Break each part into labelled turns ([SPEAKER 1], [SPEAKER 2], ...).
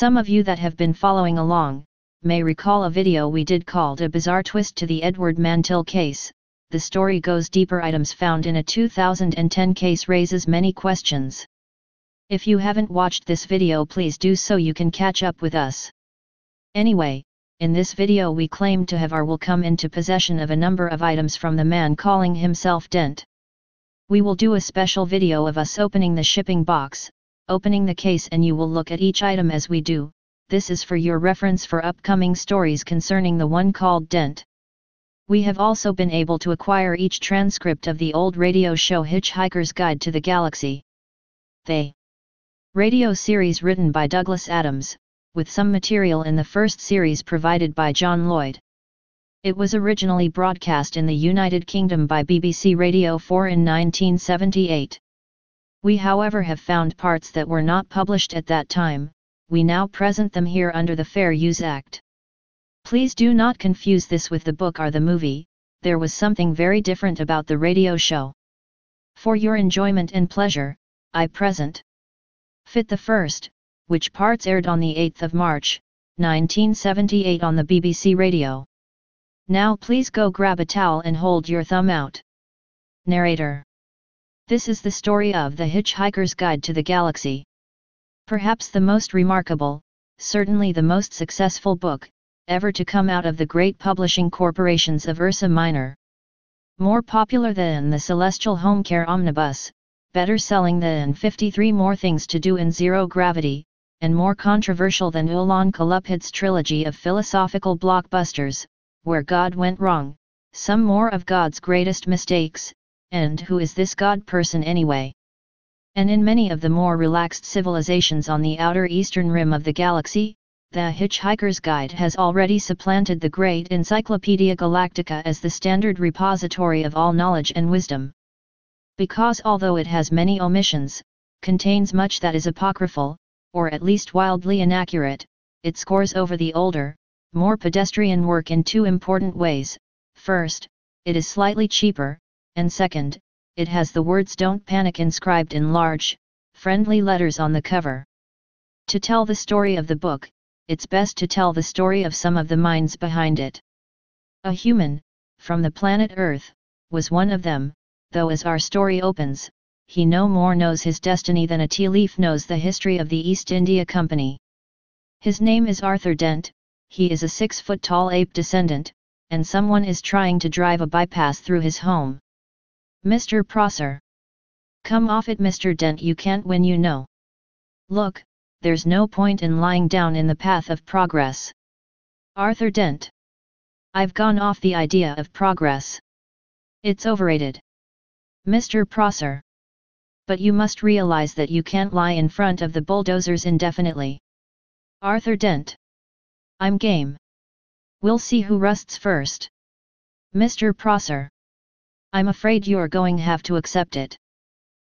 [SPEAKER 1] Some of you that have been following along may recall a video we did called A Bizarre Twist to the Edward Mantill Case. The story goes deeper. Items found in a 2010 case raises many questions. If you haven't watched this video, please do so you can catch up with us. Anyway, in this video we claim to have or will come into possession of a number of items from the man calling himself Dent. We will do a special video of us opening the shipping box, opening the case, and you will look at each item as we do. This is for your reference for upcoming stories concerning the one called Dent. We have also been able to acquire each transcript of the old radio show Hitchhiker's Guide to the Galaxy. The radio series written by Douglas Adams, with some material in the first series provided by John Lloyd. It was originally broadcast in the United Kingdom by BBC Radio 4 in 1978. We however have found parts that were not published at that time. We now present them here under the Fair Use Act. Please do not confuse this with the book or the movie. There was something very different about the radio show. For your enjoyment and pleasure, I present Fit the First, which parts aired on the 8th of March, 1978 on the BBC Radio. Now please go grab a towel and hold your thumb out. Narrator. This is the story of The Hitchhiker's Guide to the Galaxy. Perhaps the most remarkable, certainly the most successful book, ever to come out of the great publishing corporations of Ursa Minor. More popular than the Celestial Home Care Omnibus, better selling than 53 More Things to Do in Zero Gravity, and more controversial than Ulan Kalupid's trilogy of philosophical blockbusters, Where God Went Wrong, Some More of God's Greatest Mistakes, and Who Is This God Person Anyway? And in many of the more relaxed civilizations on the outer eastern rim of the galaxy, The Hitchhiker's Guide has already supplanted the great Encyclopedia Galactica as the standard repository of all knowledge and wisdom. Because although it has many omissions, contains much that is apocryphal, or at least wildly inaccurate, it scores over the older, more pedestrian work in two important ways. First, it is slightly cheaper, and second, it has the words "Don't Panic" inscribed in large, friendly letters on the cover. To tell the story of the book, it's best to tell the story of some of the minds behind it. A human, from the planet Earth, was one of them, though as our story opens, he no more knows his destiny than a tea leaf knows the history of the East India Company. His name is Arthur Dent, he is a 6-foot-tall ape descendant, and someone is trying to drive a bypass through his home. Mr. Prosser. Come off it, Mr. Dent, you can't win, you know. Look, there's no point in lying down in the path of progress. Arthur Dent. I've gone off the idea of progress. It's overrated. Mr. Prosser. But you must realize that you can't lie in front of the bulldozers indefinitely. Arthur Dent. I'm game. We'll see who rusts first. Mr. Prosser. I'm afraid you're going to have to accept it.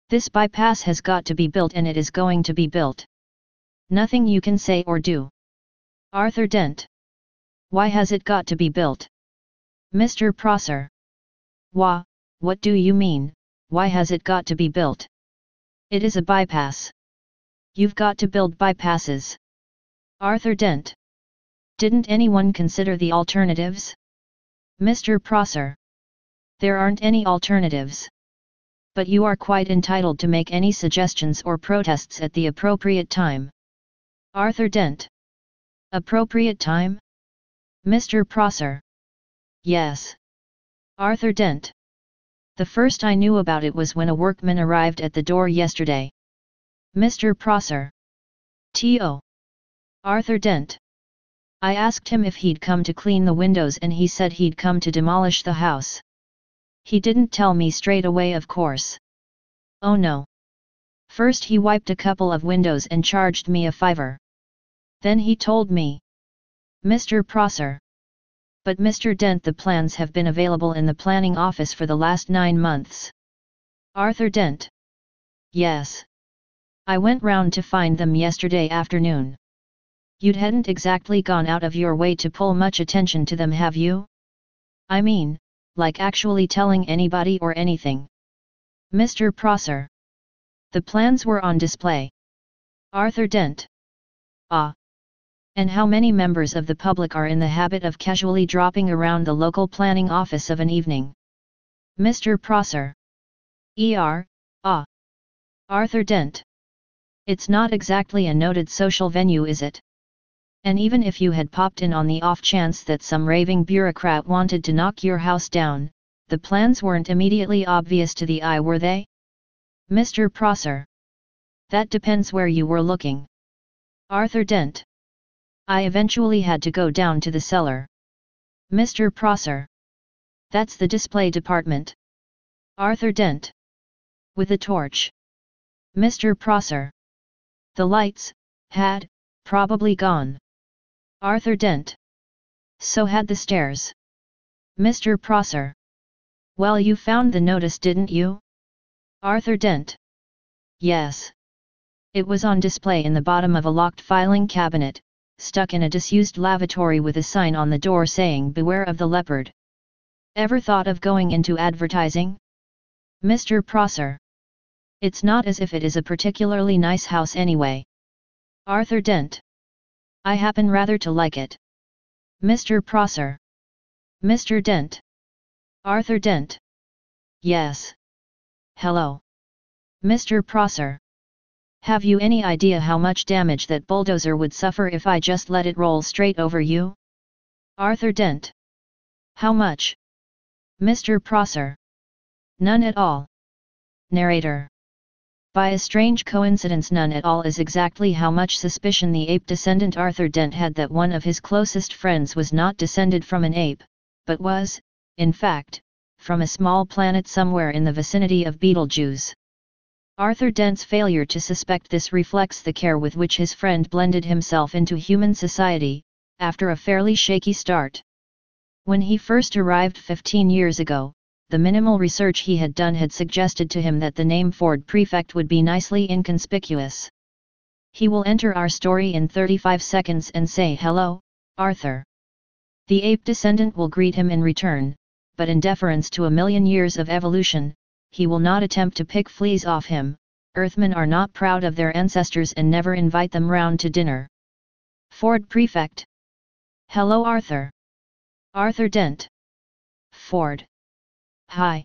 [SPEAKER 1] This bypass has got to be built, and it is going to be built. Nothing you can say or do. Arthur Dent. Why has it got to be built? Mr. Prosser. What do you mean, why has it got to be built? It is a bypass. You've got to build bypasses. Arthur Dent. Didn't anyone consider the alternatives? Mr. Prosser. There aren't any alternatives. But you are quite entitled to make any suggestions or protests at the appropriate time. Arthur Dent. Appropriate time? Mr. Prosser. Yes. Arthur Dent. The first I knew about it was when a workman arrived at the door yesterday. Mr. Prosser. T.O. Arthur Dent. I asked him if he'd come to clean the windows, and he said he'd come to demolish the house. He didn't tell me straight away, of course. Oh no. First he wiped a couple of windows and charged me a $5. Then he told me. Mr. Prosser. But Mr. Dent, the plans have been available in the planning office for the last 9 months. Arthur Dent. Yes. I went round to find them yesterday afternoon. You hadn't exactly gone out of your way to pull much attention to them, have you? I mean, like actually telling anybody or anything. Mr. Prosser. The plans were on display. Arthur Dent. Ah. And how many members of the public are in the habit of casually dropping around the local planning office of an evening? Mr. Prosser. Ah. Arthur Dent. It's not exactly a noted social venue, is it? And even if you had popped in on the off chance that some raving bureaucrat wanted to knock your house down, the plans weren't immediately obvious to the eye, were they? Mr. Prosser. That depends where you were looking. Arthur Dent. I eventually had to go down to the cellar. Mr. Prosser. That's the display department. Arthur Dent. With a torch. Mr. Prosser. The lights had probably gone. Arthur Dent. So had the stairs. Mr. Prosser. Well, you found the notice, didn't you? Arthur Dent. Yes. It was on display in the bottom of a locked filing cabinet, stuck in a disused lavatory with a sign on the door saying "Beware of the leopard." Ever thought of going into advertising? Mr. Prosser. It's not as if it is a particularly nice house anyway. Arthur Dent. I happen rather to like it. Mr. Prosser. Mr. Dent. Arthur Dent. Yes. Hello. Mr. Prosser. Have you any idea how much damage that bulldozer would suffer if I just let it roll straight over you? Arthur Dent. How much? Mr. Prosser. None at all. Narrator. By a strange coincidence, none at all is exactly how much suspicion the ape descendant Arthur Dent had that one of his closest friends was not descended from an ape, but was, in fact, from a small planet somewhere in the vicinity of Betelgeuse. Arthur Dent's failure to suspect this reflects the care with which his friend blended himself into human society, after a fairly shaky start. When he first arrived 15 years ago, the minimal research he had done had suggested to him that the name Ford Prefect would be nicely inconspicuous. He will enter our story in 35 seconds and say "Hello, Arthur." The ape descendant will greet him in return, but in deference to a million years of evolution, he will not attempt to pick fleas off him. Earthmen are not proud of their ancestors and never invite them round to dinner. Ford Prefect. Hello, Arthur. Arthur Dent. Ford. Hi.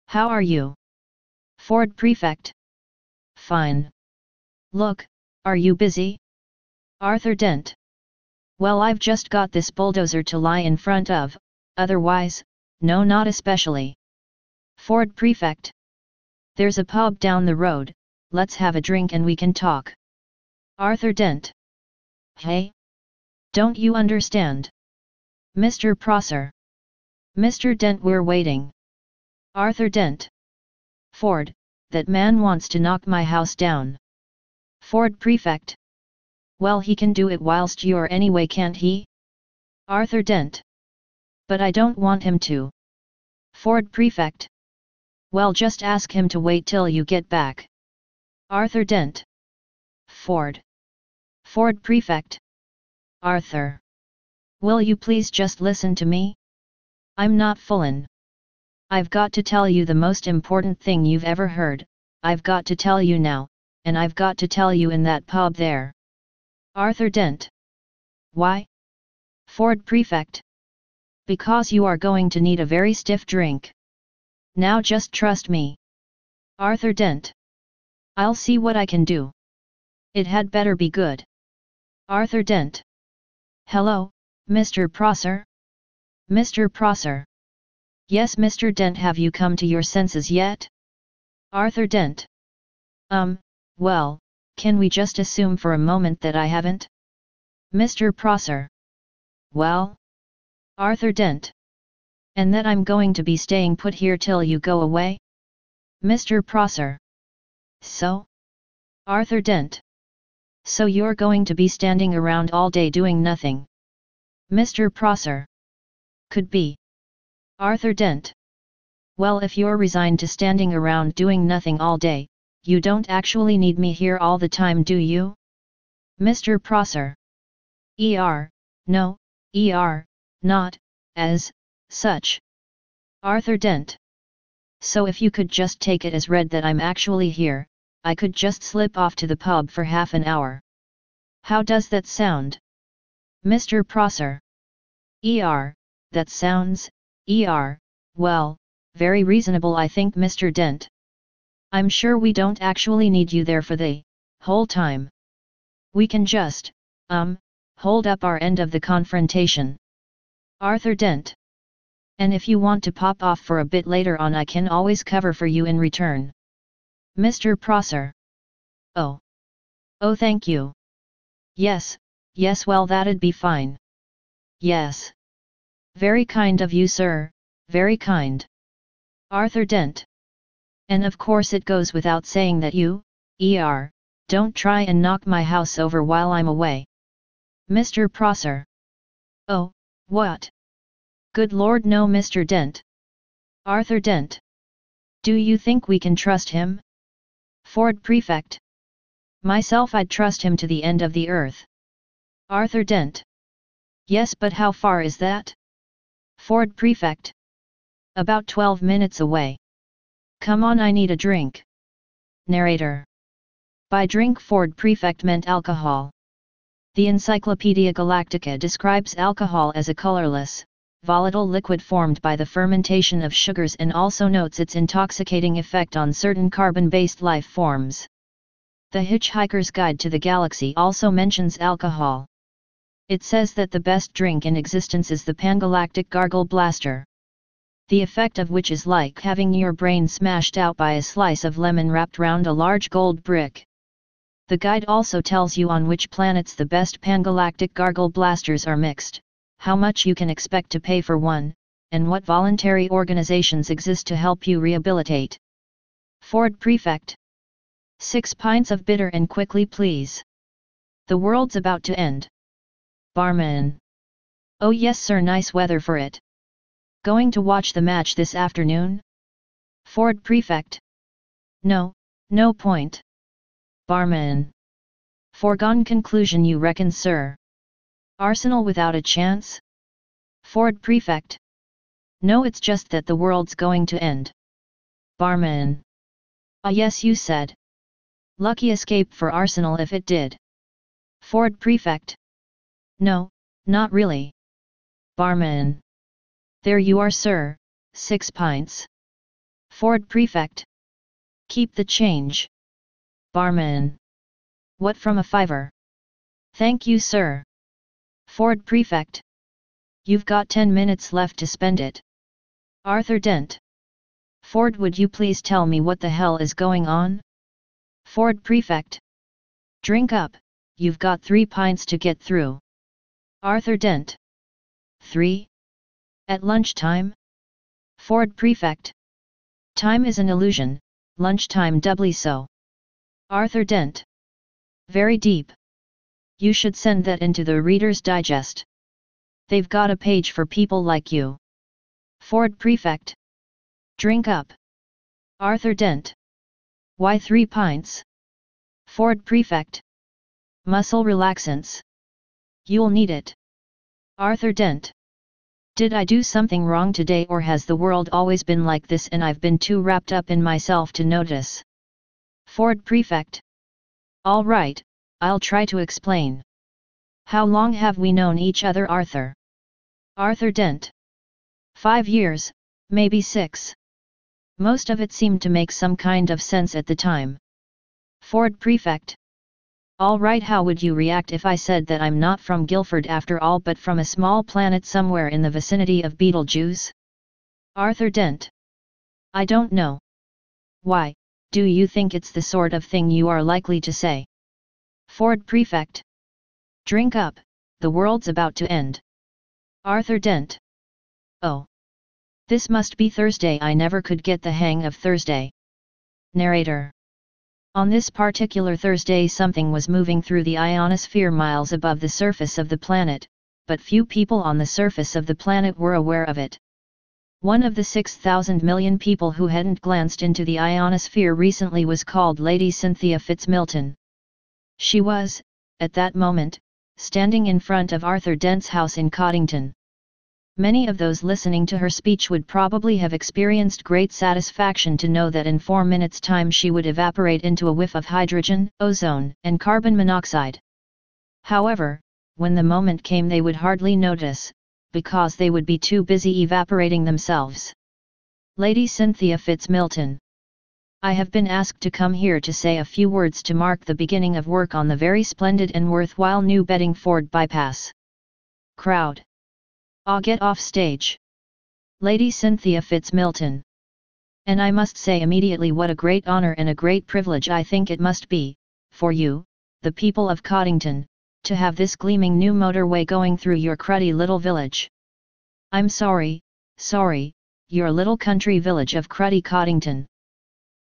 [SPEAKER 1] How are you? Ford Prefect. Fine. Look, are you busy? Arthur Dent. Well, I've just got this bulldozer to lie in front of, otherwise, no, not especially. Ford Prefect. There's a pub down the road, let's have a drink and we can talk. Arthur Dent. Hey? Don't you understand? Mr. Prosser. Mr. Dent, we're waiting. Arthur Dent. Ford, that man wants to knock my house down. Ford Prefect. Well, he can do it whilst you're anyway, can't he? Arthur Dent. But I don't want him to. Ford Prefect. Well, just ask him to wait till you get back. Arthur Dent. Ford. Ford Prefect. Arthur. Will you please just listen to me? I'm not foolin'. I've got to tell you the most important thing you've ever heard, I've got to tell you now, and I've got to tell you in that pub there. Arthur Dent. Why? Ford Prefect. Because you are going to need a very stiff drink. Now just trust me. Arthur Dent. I'll see what I can do. It had better be good. Arthur Dent. Hello, Mr. Prosser? Mr. Prosser. Yes, Mr. Dent, have you come to your senses yet? Arthur Dent. Well, can we just assume for a moment that I haven't? Mr. Prosser. Well? Arthur Dent. And that I'm going to be staying put here till you go away? Mr. Prosser. So? Arthur Dent. So you're going to be standing around all day doing nothing? Mr. Prosser. Could be. Arthur Dent. Well, if you're resigned to standing around doing nothing all day, you don't actually need me here all the time, do you? Mr. Prosser. No, not, as, such. Arthur Dent. So if you could just take it as read that I'm actually here, I could just slip off to the pub for half an hour. How does that sound? Mr. Prosser. That sounds, well, very reasonable, I think, Mr. Dent. I'm sure we don't actually need you there for the whole time. We can just, hold up our end of the confrontation. Arthur Dent. And if you want to pop off for a bit later on, I can always cover for you in return. Mr. Prosser. Oh, thank you. Yes, well, that'd be fine. Yes. Very kind of you, sir, very kind. Arthur Dent. And of course it goes without saying that you, don't try and knock my house over while I'm away. Mr. Prosser. Oh, what? Good Lord, no, Mr. Dent. Arthur Dent. Do you think we can trust him? Ford Prefect. Myself, I'd trust him to the end of the earth. Arthur Dent. Yes, but how far is that? Ford Prefect. About 12 minutes away. Come on, I need a drink. Narrator. By drink, Ford Prefect meant alcohol. The Encyclopedia Galactica describes alcohol as a colorless, volatile liquid formed by the fermentation of sugars, and also notes its intoxicating effect on certain carbon-based life forms. The Hitchhiker's Guide to the Galaxy also mentions alcohol. It says that the best drink in existence is the Pangalactic Gargle Blaster, the effect of which is like having your brain smashed out by a slice of lemon wrapped round a large gold brick. The guide also tells you on which planets the best Pangalactic Gargle Blasters are mixed, how much you can expect to pay for one, and what voluntary organizations exist to help you rehabilitate. Ford Prefect. 6 pints of bitter and quickly, please. The world's about to end. Barman. Oh yes, sir, nice weather for it. Going to watch the match this afternoon? Ford Prefect. No point. Barman. Foregone conclusion, you reckon, sir? Arsenal without a chance? Ford Prefect. No, it's just that the world's going to end. Barman. Ah yes, you said. Lucky escape for Arsenal if it did. Ford Prefect. No, not really. Barman. There you are, sir, 6 pints. Ford Prefect. Keep the change. Barman. What from a fiver? Thank you, sir. Ford Prefect. You've got 10 minutes left to spend it. Arthur Dent. Ford, would you please tell me what the hell is going on? Ford Prefect. Drink up, you've got 3 pints to get through. Arthur Dent. 3? At lunchtime? Ford Prefect. Time is an illusion, lunchtime doubly so. Arthur Dent. Very deep. You should send that into the Reader's Digest. They've got a page for people like you. Ford Prefect. Drink up. Arthur Dent. Why 3 pints? Ford Prefect. Muscle relaxants. You'll need it. Arthur Dent. Did I do something wrong today, or has the world always been like this and I've been too wrapped up in myself to notice? Ford Prefect. All right, I'll try to explain. How long have we known each other, Arthur? Arthur Dent. 5 years, maybe 6. Most of it seemed to make some kind of sense at the time. Ford Prefect. All right, how would you react if I said that I'm not from Guildford after all, but from a small planet somewhere in the vicinity of Betelgeuse? Arthur Dent. I don't know. Why, do you think it's the sort of thing you are likely to say? Ford Prefect. Drink up, the world's about to end. Arthur Dent. Oh. This must be Thursday. I never could get the hang of Thursday. Narrator. On this particular Thursday something was moving through the ionosphere miles above the surface of the planet, but few people on the surface of the planet were aware of it. One of the 6,000 million people who hadn't glanced into the ionosphere recently was called Lady Cynthia Fitzmilton. She was, at that moment, standing in front of Arthur Dent's house in Coddington. Many of those listening to her speech would probably have experienced great satisfaction to know that in 4 minutes' time she would evaporate into a whiff of hydrogen, ozone, and carbon monoxide. However, when the moment came they would hardly notice, because they would be too busy evaporating themselves. Lady Cynthia Fitzmilton. I have been asked to come here to say a few words to mark the beginning of work on the very splendid and worthwhile new Bedingford bypass. Crowd. Get off stage. Lady Cynthia Fitzmilton. And I must say immediately what a great honor and a great privilege I think it must be, for you, the people of Coddington, to have this gleaming new motorway going through your cruddy little village. I'm sorry, your little country village of cruddy Coddington.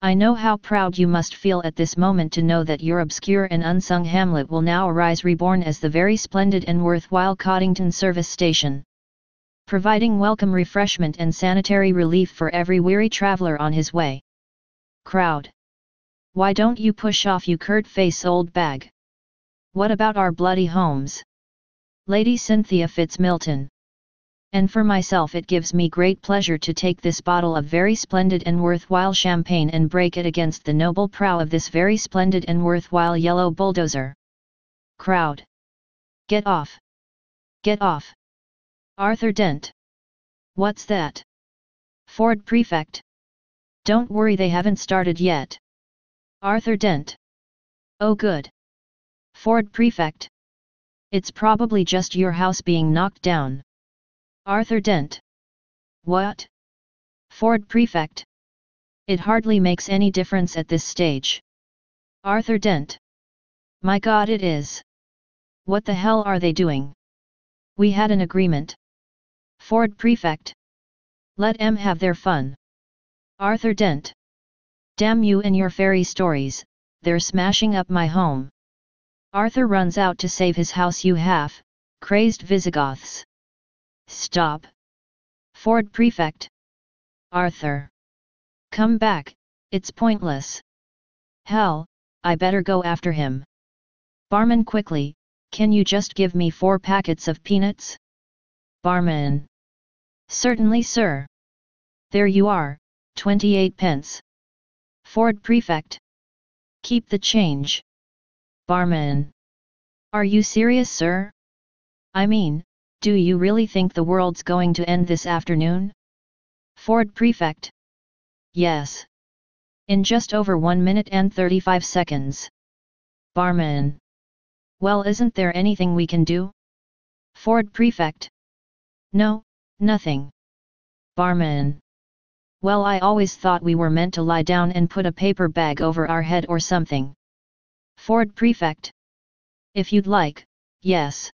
[SPEAKER 1] I know how proud you must feel at this moment to know that your obscure and unsung hamlet will now arise reborn as the very splendid and worthwhile Coddington Service Station, providing welcome refreshment and sanitary relief for every weary traveller on his way. Crowd. Why don't you push off, you curt-face old bag? What about our bloody homes? Lady Cynthia Fitzmilton. And for myself it gives me great pleasure to take this bottle of very splendid and worthwhile champagne and break it against the noble prow of this very splendid and worthwhile yellow bulldozer. Crowd. Get off. Get off. Arthur Dent. What's that? Ford Prefect. Don't worry, they haven't started yet. Arthur Dent. Oh good. Ford Prefect. It's probably just your house being knocked down. Arthur Dent. What? Ford Prefect. It hardly makes any difference at this stage. Arthur Dent. My God, it is. What the hell are they doing? We had an agreement. Ford Prefect. Let 'em have their fun. Arthur Dent. Damn you and your fairy stories, they're smashing up my home. Arthur runs out to save his house, you half-crazed Visigoths. Stop. Ford Prefect. Arthur. Come back, it's pointless. Hell, I better go after him. Barman, quickly, can you just give me 4 packets of peanuts? Barman. Certainly, sir. There you are, 28 pence. Ford Prefect. Keep the change. Barman. Are you serious, sir? I mean, do you really think the world's going to end this afternoon? Ford Prefect. Yes. In just over 1 minute and 35 seconds. Barman. Well, isn't there anything we can do? Ford Prefect. No, nothing. Barman. Well, I always thought we were meant to lie down and put a paper bag over our head or something. Ford Prefect. If you'd like, yes.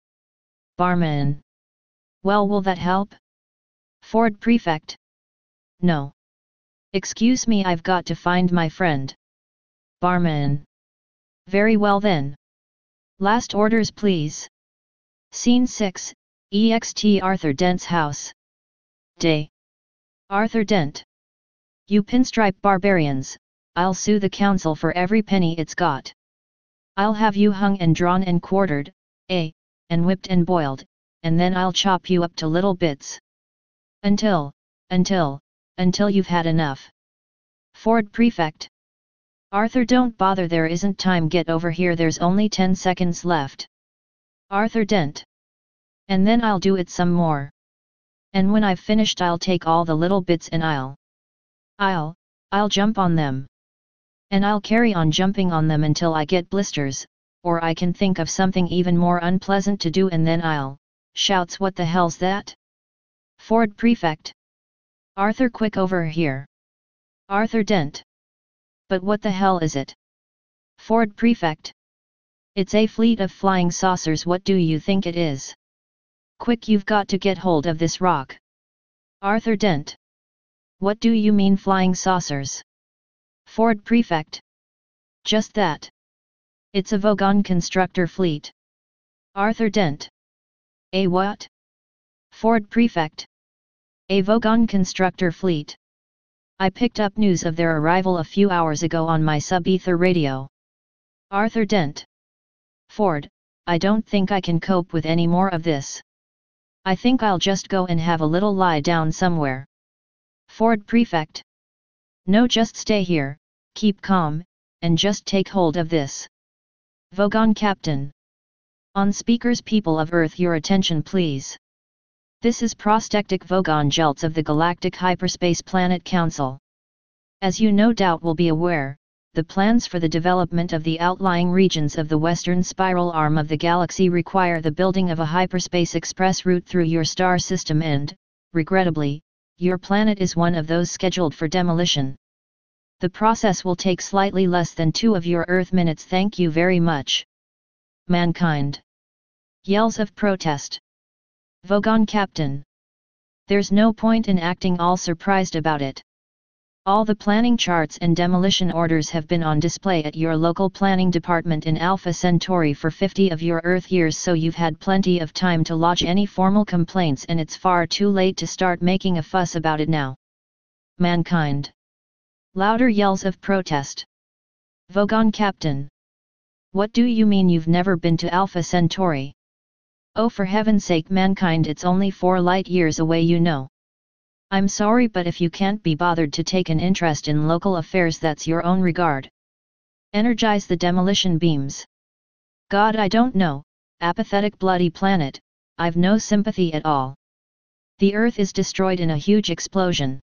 [SPEAKER 1] Barman. Well, will that help? Ford Prefect. No. Excuse me, I've got to find my friend. Barman. Very well then. Last orders, please. Scene 6, EXT Arthur Dent's house. Day. Arthur Dent. You pinstripe barbarians, I'll sue the council for every penny it's got. I'll have you hung and drawn and quartered, and whipped and boiled, and then I'll chop you up to little bits. Until you've had enough. Ford Prefect. Arthur, don't bother, there isn't time, get over here, there's only 10 seconds left. Arthur Dent. And then I'll do it some more. And when I've finished I'll take all the little bits and I'll jump on them. And I'll carry on jumping on them until I get blisters, or I can think of something even more unpleasant to do, and then I'll shouts, what the hell's that? Ford Prefect. Arthur, quick over here. Arthur Dent. But what the hell is it? Ford Prefect. It's a fleet of flying saucers, what do you think it is? Quick, you've got to get hold of this rock. Arthur Dent. What do you mean flying saucers? Ford Prefect. Just that. It's a Vogon constructor fleet. Arthur Dent. A what? Ford Prefect. A Vogon constructor fleet. I picked up news of their arrival a few hours ago on my sub-ether radio. Arthur Dent. Ford, I don't think I can cope with any more of this. I think I'll just go and have a little lie down somewhere. Ford Prefect. No, just stay here, keep calm, and just take hold of this. Vogon Captain. On speakers, people of Earth, your attention please. This is Prostectic Vogon Jelts of the Galactic Hyperspace Planet Council. As you no doubt will be aware, the plans for the development of the outlying regions of the western spiral arm of the galaxy require the building of a hyperspace express route through your star system and, regrettably, your planet is one of those scheduled for demolition. The process will take slightly less than 2 of your Earth minutes. Thank you very much. Mankind. Yells of protest. Vogon Captain. There's no point in acting all surprised about it. All the planning charts and demolition orders have been on display at your local planning department in Alpha Centauri for 50 of your Earth years, so you've had plenty of time to lodge any formal complaints, and it's far too late to start making a fuss about it now. Mankind. Louder yells of protest. Vogon Captain. What do you mean you've never been to Alpha Centauri? Oh, for heaven's sake, Mankind, it's only 4 light years away, you know. I'm sorry, but if you can't be bothered to take an interest in local affairs, that's your own regard. Energize the demolition beams. God, I don't know, apathetic bloody planet, I've no sympathy at all. The Earth is destroyed in a huge explosion.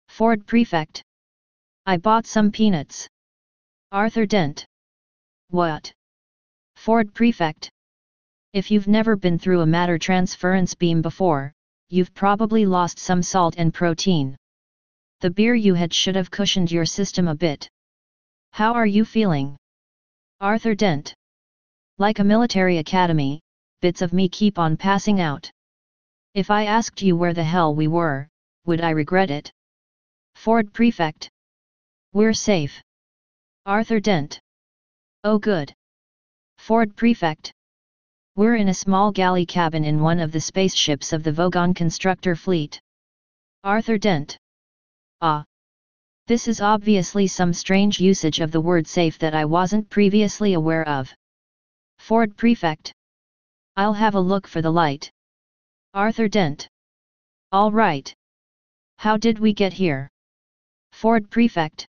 [SPEAKER 1] Ford Prefect. I bought some peanuts. Arthur Dent. What? Ford Prefect. If you've never been through a matter transference beam before, you've probably lost some salt and protein. The beer you had should have cushioned your system a bit. How are you feeling? Arthur Dent. Like a military academy, bits of me keep on passing out. If I asked you where the hell we were, would I regret it? Ford Prefect. We're safe. Arthur Dent. Oh good. Ford Prefect. We're in a small galley cabin in one of the spaceships of the Vogon constructor fleet. Arthur Dent. Ah. This is obviously some strange usage of the word safe that I wasn't previously aware of. Ford Prefect. I'll have a look for the light. Arthur Dent. All right. How did we get here? Ford Prefect.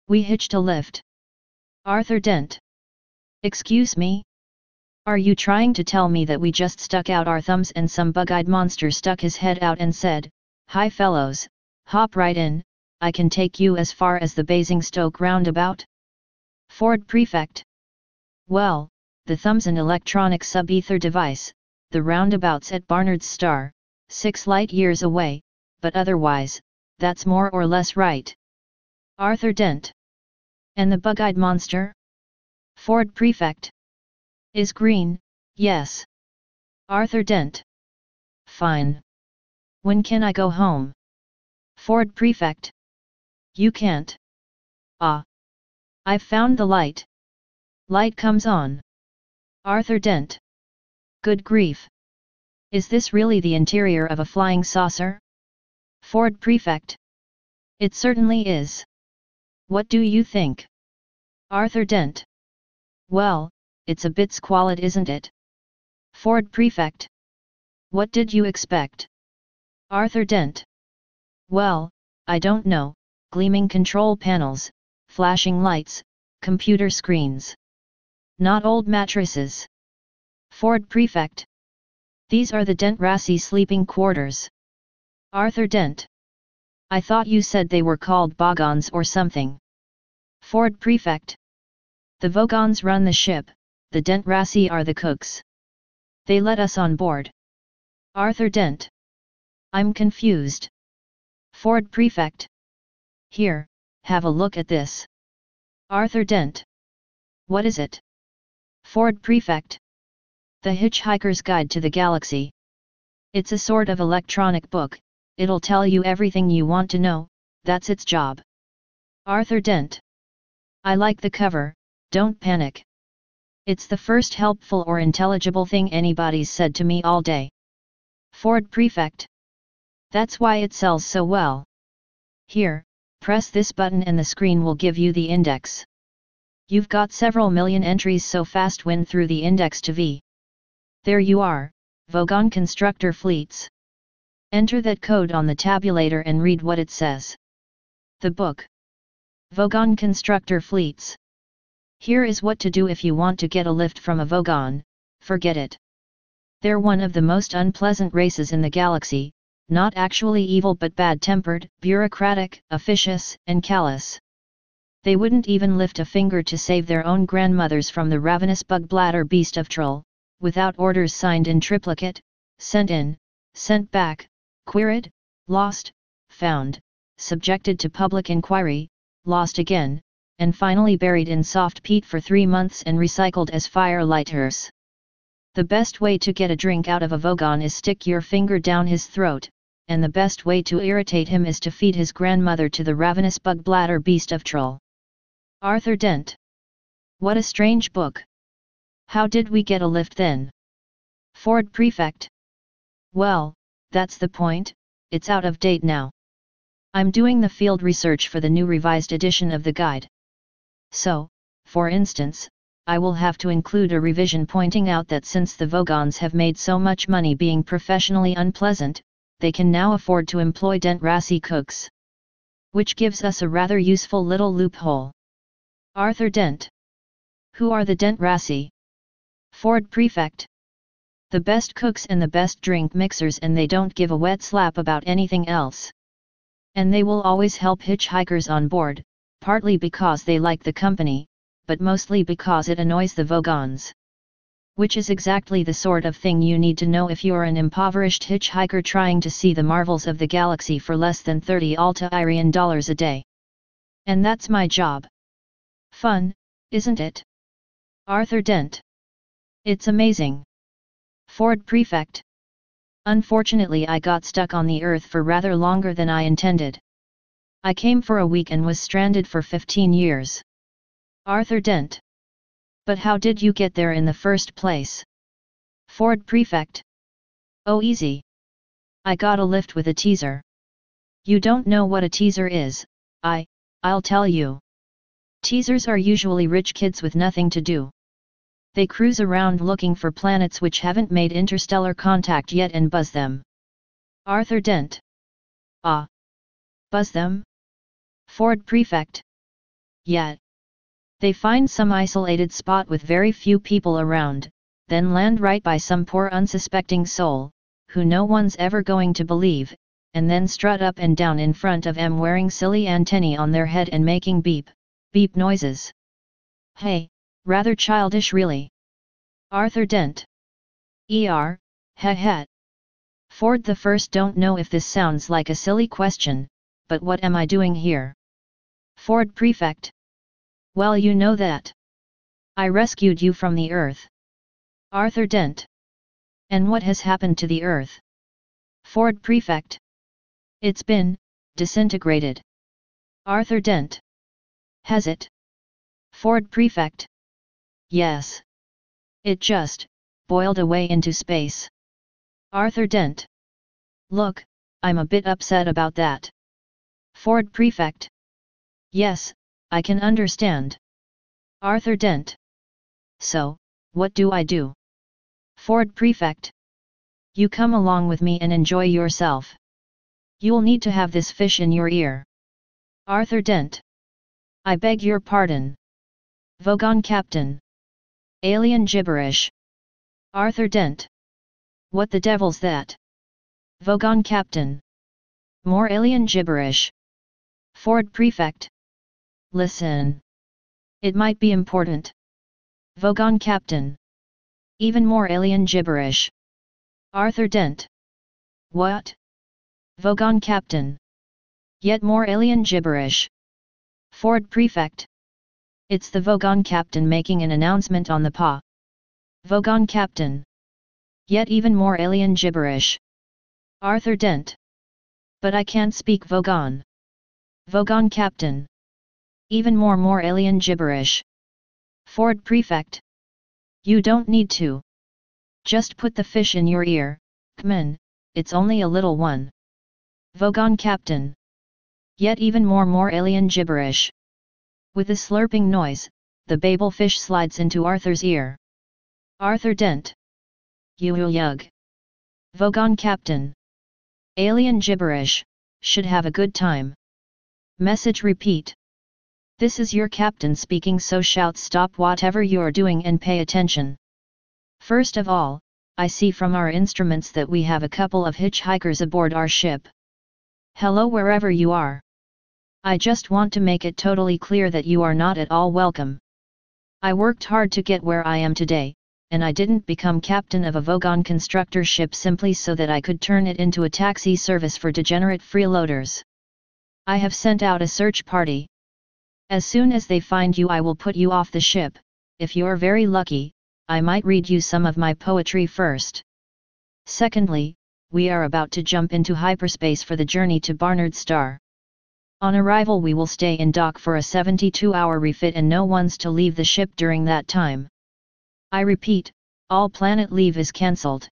[SPEAKER 1] We hitched a lift. Arthur Dent. Excuse me? Are you trying to tell me that we just stuck out our thumbs and some bug-eyed monster stuck his head out and said, "Hi fellows, hop right in, I can take you as far as the Basingstoke roundabout"? Ford Prefect. Well, the thumb's an electronic sub-ether device, the roundabout's at Barnard's star, 6 light years away, but otherwise, that's more or less right. Arthur Dent. And the bug-eyed monster? Ford Prefect. Is green, yes. Arthur Dent. Fine. When can I go home? Ford Prefect. You can't. Ah. I've found the light. Light comes on. Arthur Dent. Good grief. Is this really the interior of a flying saucer? Ford Prefect. It certainly is. What do you think? Arthur Dent. Well, it's a bit squalid, isn't it? Ford Prefect. What did you expect? Arthur Dent. Well, I don't know, gleaming control panels, flashing lights, computer screens. Not old mattresses. Ford Prefect. These are the Dent-Rassi sleeping quarters. Arthur Dent. I thought you said they were called Bogons or something. Ford Prefect. The Vogons run the ship, the Dent-Rassi are the cooks. They let us on board. Arthur Dent. I'm confused. Ford Prefect. Here, have a look at this. Arthur Dent. What is it? Ford Prefect. The Hitchhiker's Guide to the Galaxy. It's a sort of electronic book, it'll tell you everything you want to know, that's its job. Arthur Dent. I like the cover, don't panic. It's the first helpful or intelligible thing anybody's said to me all day. Ford Prefect. That's why it sells so well. Here, press this button and the screen will give you the index. You've got several million entries, so fast win through the index to V. There you are, Vogon Constructor Fleets. Enter that code on the tabulator and read what it says. The book. Vogon Constructor Fleets. Here is what to do if you want to get a lift from a Vogon. Forget it. They're one of the most unpleasant races in the galaxy, not actually evil but bad-tempered, bureaucratic, officious, and callous. They wouldn't even lift a finger to save their own grandmothers from the ravenous bug-bladder beast of Troll, without orders signed in triplicate, sent in, sent back, queried, lost, found, subjected to public inquiry, lost again, and finally buried in soft peat for 3 months and recycled as firelighters. The best way to get a drink out of a Vogon is stick your finger down his throat, and the best way to irritate him is to feed his grandmother to the ravenous bug-bladder beast of Troll. Arthur Dent. What a strange book. How did we get a lift then? Ford Prefect. Well, that's the point, it's out of date now. I'm doing the field research for the new revised edition of the guide. So, for instance, I will have to include a revision pointing out that since the Vogons have made so much money being professionally unpleasant, they can now afford to employ Dent Rassi cooks. Which gives us a rather useful little loophole. Arthur Dent. Who are the Dent Rassi? Ford Prefect. The best cooks and the best drink mixers, and they don't give a wet slap about anything else. And they will always help hitchhikers on board, partly because they like the company, but mostly because it annoys the Vogons. Which is exactly the sort of thing you need to know if you're an impoverished hitchhiker trying to see the marvels of the galaxy for less than 30 Alta-Irian dollars a day. And that's my job. Fun, isn't it? Arthur Dent. It's amazing. Ford Prefect. Unfortunately, I got stuck on the Earth for rather longer than I intended. I came for a week and was stranded for 15 years. Arthur Dent. But how did you get there in the first place? Ford Prefect. Oh, easy. I got a lift with a teaser. You don't know what a teaser is? I'll tell you. Teasers are usually rich kids with nothing to do. They cruise around looking for planets which haven't made interstellar contact yet and buzz them. Arthur Dent. Ah. Buzz them? Ford Prefect. Yet. They find some isolated spot with very few people around, then land right by some poor unsuspecting soul, who no one's ever going to believe, and then strut up and down in front of 'em wearing silly antennae on their head and making beep, beep noises. Hey, rather childish really. Arthur Dent. Heh. Ford the First. Don't know if this sounds like a silly question, but what am I doing here? Ford Prefect. Well, you know that. I rescued you from the Earth. Arthur Dent. And what has happened to the Earth? Ford Prefect. It's been disintegrated. Arthur Dent. Has it? Ford Prefect. Yes. It just boiled away into space. Arthur Dent. Look, I'm a bit upset about that. Ford Prefect. Yes, I can understand. Arthur Dent. So, what do I do? Ford Prefect. You come along with me and enjoy yourself. You'll need to have this fish in your ear. Arthur Dent. I beg your pardon. Vogon Captain. Alien gibberish. Arthur Dent. What the devil's that? Vogon Captain. More alien gibberish. Ford Prefect. Listen. It might be important. Vogon Captain. Even more alien gibberish. Arthur Dent. What? Vogon Captain. Yet more alien gibberish. Ford Prefect. It's the Vogon Captain making an announcement on the PA. Vogon Captain. Yet even more alien gibberish. Arthur Dent. But I can't speak Vogon. Vogon Captain. Even more alien gibberish. Ford Prefect. You don't need to. Just put the fish in your ear, Kman, it's only a little one. Vogon Captain. Yet even more alien gibberish. With a slurping noise, the babel fish slides into Arthur's ear. Arthur Dent. Yug. Vogon Captain. Alien gibberish, should have a good time. Message repeat. This is your captain speaking, so shout stop whatever you're doing and pay attention. First of all, I see from our instruments that we have a couple of hitchhikers aboard our ship. Hello wherever you are. I just want to make it totally clear that you are not at all welcome. I worked hard to get where I am today, and I didn't become captain of a Vogon constructor ship simply so that I could turn it into a taxi service for degenerate freeloaders. I have sent out a search party. As soon as they find you, I will put you off the ship. If you're very lucky, I might read you some of my poetry first. Secondly, we are about to jump into hyperspace for the journey to Barnard Star. On arrival we will stay in dock for a 72-hour refit and no one's to leave the ship during that time. I repeat, all planet leave is cancelled.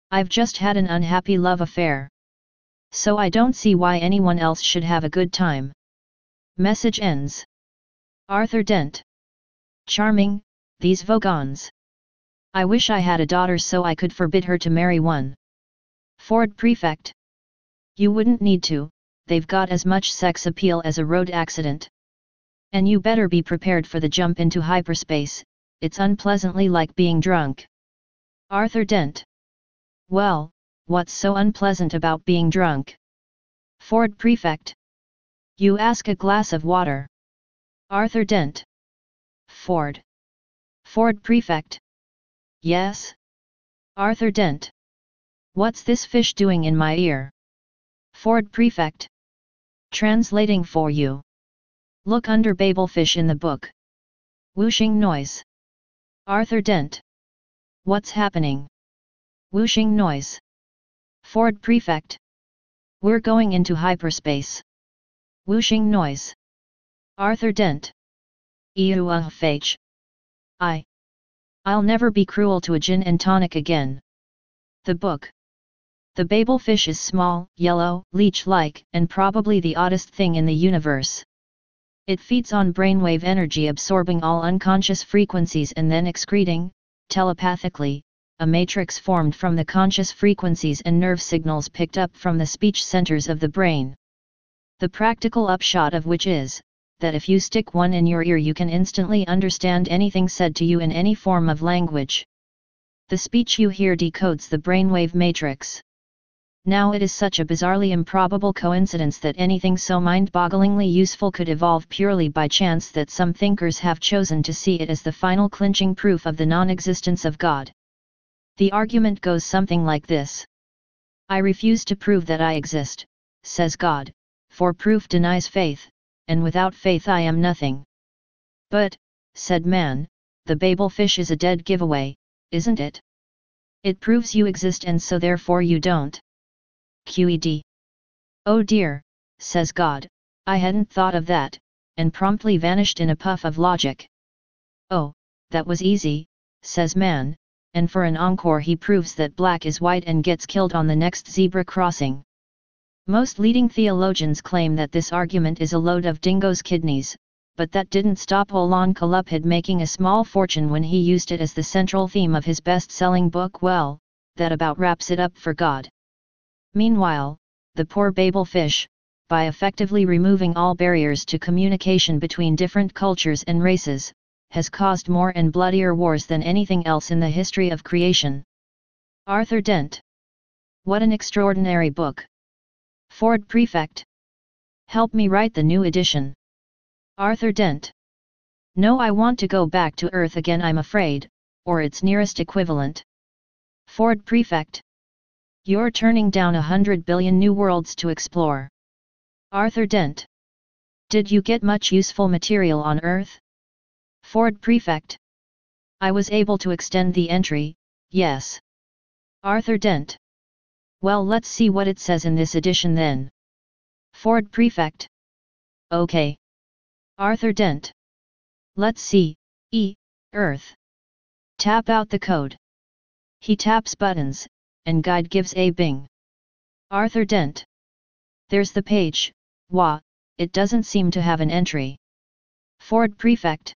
[SPEAKER 1] I've just had an unhappy love affair. So I don't see why anyone else should have a good time. Message ends. Arthur Dent. Charming, these Vogons. I wish I had a daughter so I could forbid her to marry one. Ford Prefect. You wouldn't need to, they've got as much sex appeal as a road accident. And you better be prepared for the jump into hyperspace, it's unpleasantly like being drunk. Arthur Dent. Well, what's so unpleasant about being drunk? Ford Prefect. You ask a glass of water. Arthur Dent. Ford Prefect. Yes? Arthur Dent. What's this fish doing in my ear? Ford Prefect. Translating for you. Look under babelfish in the book. Whooshing noise. Arthur Dent. What's happening? Whooshing noise. Ford Prefect. We're going into hyperspace. Whooshing noise. Arthur Dent. EUFH. I'll never be cruel to a gin and tonic again. The book. The babelfish is small, yellow, leech-like, and probably the oddest thing in the universe. It feeds on brainwave energy, absorbing all unconscious frequencies and then excreting, telepathically, a matrix formed from the conscious frequencies and nerve signals picked up from the speech centers of the brain. The practical upshot of which is, that if you stick one in your ear you can instantly understand anything said to you in any form of language. The speech you hear decodes the brainwave matrix. Now it is such a bizarrely improbable coincidence that anything so mind-bogglingly useful could evolve purely by chance that some thinkers have chosen to see it as the final clinching proof of the non-existence of God. The argument goes something like this. I refuse to prove that I exist, says God, for proof denies faith, and without faith I am nothing. But, said man, the babelfish is a dead giveaway, isn't it? It proves you exist and so therefore you don't. QED. Oh dear, says God, I hadn't thought of that, and promptly vanished in a puff of logic. Oh, that was easy, says man, and for an encore he proves that black is white and gets killed on the next zebra crossing. Most leading theologians claim that this argument is a load of dingo's kidneys, but that didn't stop Olan Kalupid making a small fortune when he used it as the central theme of his best-selling book. Well, that about wraps it up for God. Meanwhile, the poor babelfish, by effectively removing all barriers to communication between different cultures and races, has caused more and bloodier wars than anything else in the history of creation. Arthur Dent. What an extraordinary book. Ford Prefect. Help me write the new edition. Arthur Dent. No, I want to go back to Earth again, I'm afraid, or its nearest equivalent. Ford Prefect. You're turning down 100 billion new worlds to explore. Arthur Dent. Did you get much useful material on Earth? Ford Prefect. I was able to extend the entry, yes. Arthur Dent. Well, let's see what it says in this edition then. Ford Prefect. Okay. Arthur Dent. Let's see, Earth. Tap out the code. He taps buttons, and guide gives a bing. Arthur Dent. There's the page. Wah, it doesn't seem to have an entry. Ford Prefect.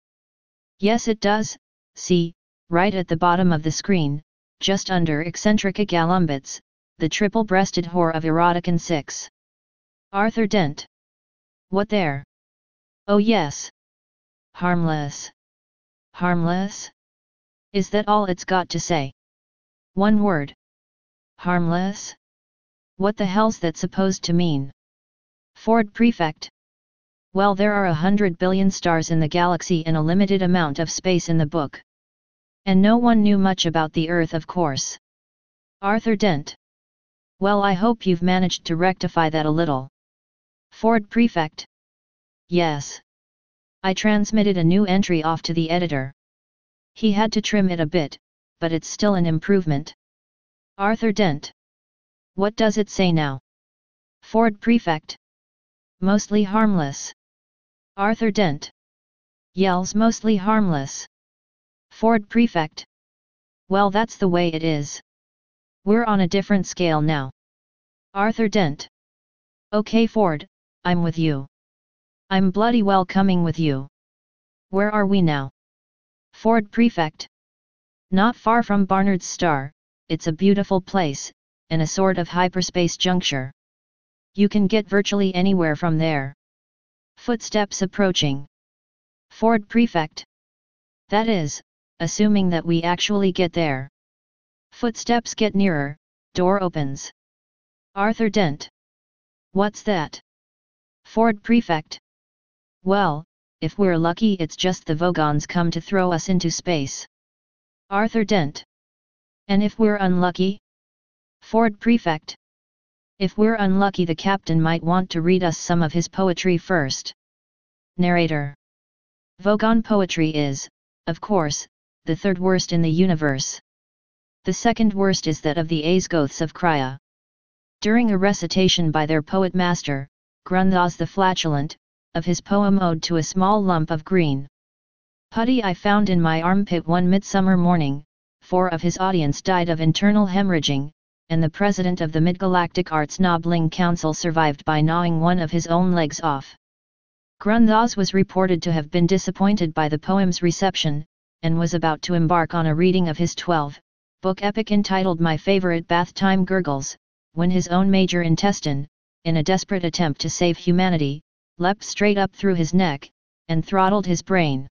[SPEAKER 1] Yes it does, see, right at the bottom of the screen, just under eccentric Galumbits, the triple-breasted whore of Eroticon 6. Arthur Dent. What there? Oh yes. Harmless. Harmless? Is that all it's got to say? One word. Harmless? What the hell's that supposed to mean? Ford Prefect. Well, there are 100 billion stars in the galaxy and a limited amount of space in the book. And no one knew much about the Earth, of course. Arthur Dent. Well, I hope you've managed to rectify that a little. Ford Prefect. Yes. I transmitted a new entry off to the editor. He had to trim it a bit, but it's still an improvement. Arthur Dent. What does it say now? Ford Prefect. Mostly harmless. Arthur Dent. Yells mostly harmless. Ford Prefect. Well, that's the way it is. We're on a different scale now. Arthur Dent. Okay Ford, I'm with you. I'm bloody well coming with you. Where are we now? Ford Prefect. Not far from Barnard's Star, it's a beautiful place, and a sort of hyperspace juncture. You can get virtually anywhere from there. Footsteps approaching. Ford Prefect. That is, assuming that we actually get there. Footsteps get nearer, door opens. Arthur Dent. What's that? Ford Prefect. Well, if we're lucky it's just the Vogons come to throw us into space. Arthur Dent. And if we're unlucky? Ford Prefect. If we're unlucky the captain might want to read us some of his poetry first. Narrator. Vogon poetry is, of course, the third worst in the universe. The second worst is that of the Azgoths of Krya. During a recitation by their poet master, Grundos the Flatulent, of his poem Ode to a Small Lump of Green Putty I found in my armpit one midsummer morning, 4 of his audience died of internal hemorrhaging, and the president of the Midgalactic Arts Nobbling Council survived by gnawing one of his own legs off. Grundos was reported to have been disappointed by the poem's reception, and was about to embark on a reading of his 12-book epic entitled My Favorite Bath Time Gurgles, when his own major intestine, in a desperate attempt to save humanity, leapt straight up through his neck, and throttled his brain.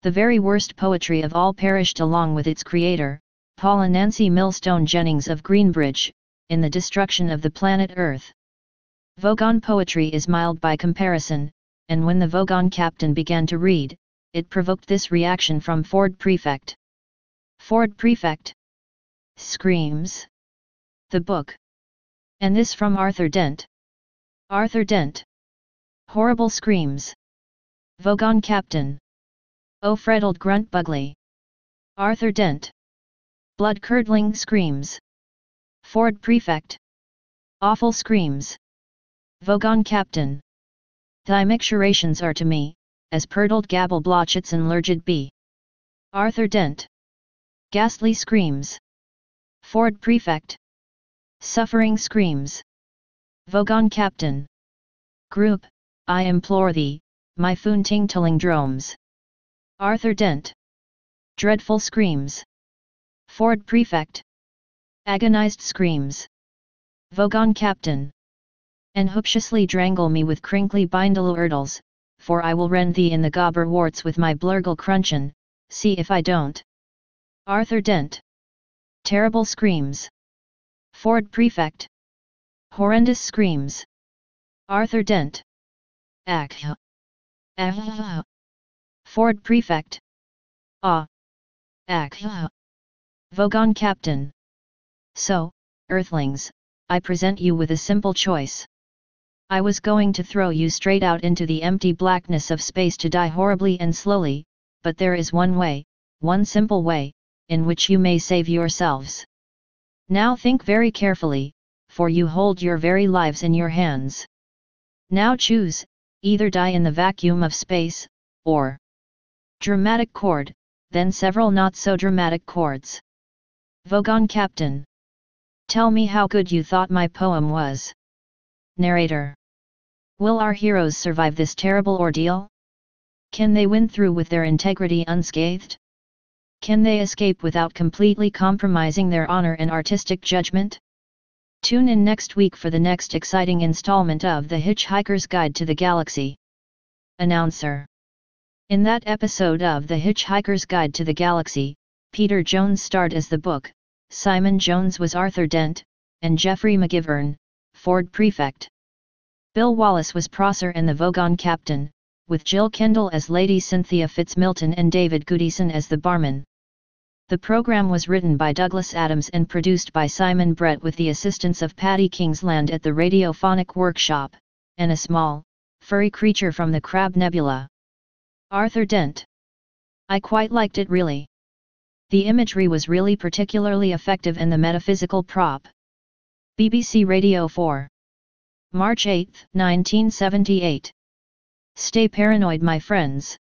[SPEAKER 1] The very worst poetry of all perished along with its creator, Paula Nancy Millstone Jennings of Greenbridge, in the destruction of the planet Earth. Vogon poetry is mild by comparison, and when the Vogon captain began to read, it provoked this reaction from Ford Prefect. Ford Prefect. Screams. The book. And this from Arthur Dent. Arthur Dent. Horrible screams. Vogon captain. Oh freddled grunt bugly. Arthur Dent. Blood-curdling screams. Ford Prefect. Awful screams. Vogon captain. Thy micturations are to me, as purtled gabble blotchets and lurgid be. Arthur Dent. Ghastly screams. Ford Prefect. Suffering screams. Vogon captain. Group, I implore thee, my foonting tulling dromes. Arthur Dent. Dreadful screams. Ford Prefect. Agonized screams. Vogon captain. And hoopshiously drangle me with crinkly bindle urdles, for I will rend thee in the gobber warts with my blurgle cruncheon, see if I don't. Arthur Dent. Terrible screams. Ford Prefect. Horrendous screams. Arthur Dent. Ack. Ah. Ford Prefect. Ah. Ack. Vogon captain. So, Earthlings, I present you with a simple choice. I was going to throw you straight out into the empty blackness of space to die horribly and slowly, but there is one way, one simple way, in which you may save yourselves. Now think very carefully, for you hold your very lives in your hands. Now choose, either die in the vacuum of space, or dramatic chord, then several not so dramatic chords. Vogon captain. Tell me how good you thought my poem was. Narrator. Will our heroes survive this terrible ordeal? Can they win through with their integrity unscathed? Can they escape without completely compromising their honor and artistic judgment? Tune in next week for the next exciting installment of The Hitchhiker's Guide to the Galaxy. Announcer. In that episode of The Hitchhiker's Guide to the Galaxy, Peter Jones starred as the book, Simon Jones was Arthur Dent, and Geoffrey McGivern, Ford Prefect. Bill Wallace was Prosser and the Vogon Captain, with Jill Kendall as Lady Cynthia Fitzmilton and David Goodison as the barman. The program was written by Douglas Adams and produced by Simon Brett with the assistance of Paddy Kingsland at the Radiophonic Workshop, and a small, furry creature from the Crab Nebula. Arthur Dent. I quite liked it really. The imagery was really particularly effective and the metaphysical prop. BBC Radio 4. March 8, 1978. Stay paranoid, my friends.